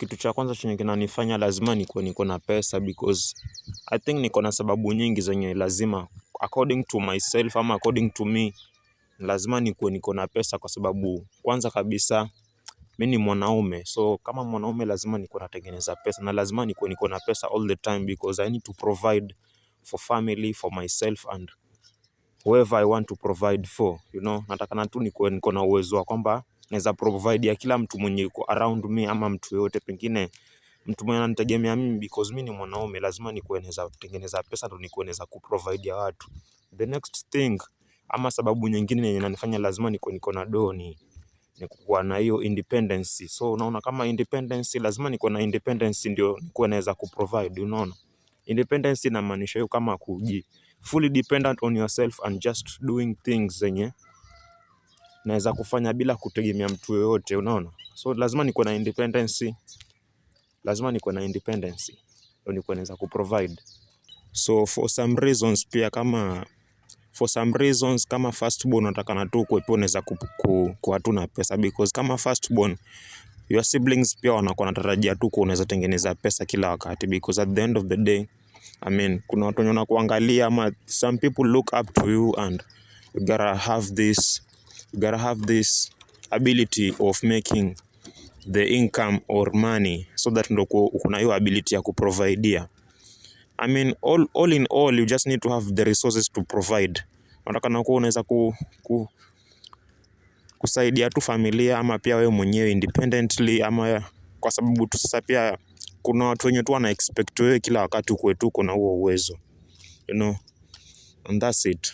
kitu cha kwanza chenye kinanifanya lazima niko na pesa, because I think niko na sababu nyingi zenye lazima, according to myself ama according to me, lazima niko na pesa kwa sababu kwanza kabisa mimi ni mwanaume. So kama mwanaume lazima niko natengeneza pesa, na lazima niko na pesa all the time, because I need to provide for family, for myself and whoever I want to provide for, nataka na tu niko na uwezo wa kwamba naweza provide ya kila mtu mwenye yuko around me, ama mtu yote pengine mtu mwenye ananitegemea mimi, because mimi ni mwanaume. Lazima naweza kutengeneza pesa ndio naweza kuprovide ya watu. The next thing ama sababu nyingine yenye inanifanya lazima niko na doo ni kuwa na hiyo independence. So unaona, kama independence, lazima niko na independence ndio naweza kuprovide. Unaona, independence inamaanisha hiyo kama fully dependent on yourself and just doing things zenye naweza kufanya bila kutegemea mtu yoyote. Unaona, so lazima niko na independence, ndio naweza kuprovide. So for some reasons kama firstborn nataka na tu kuwa unaweza kuwa tu na pesa, because kama firstborn your siblings pia wanakuwa wanatarajia tu unaweza tengeneza pesa kila wakati, because at the end of the day, I mean, kuna watu wenye wanakuangalia, ama some people look up to you, and you gotta have this ability of making the income or money, so that ndo kuna hiyo ability ya kuprovide. I mean, all in all, you just need to have the resources to provide. Nataka na kuwa unaweza kusaidia tu familia, ama pia wewe mwenyewe independently, ama kwa sababu tu sasa pia kuna watu wenye tu wana expect wewe kila wakati ukwe tu kuna huo uwezo, and that's it.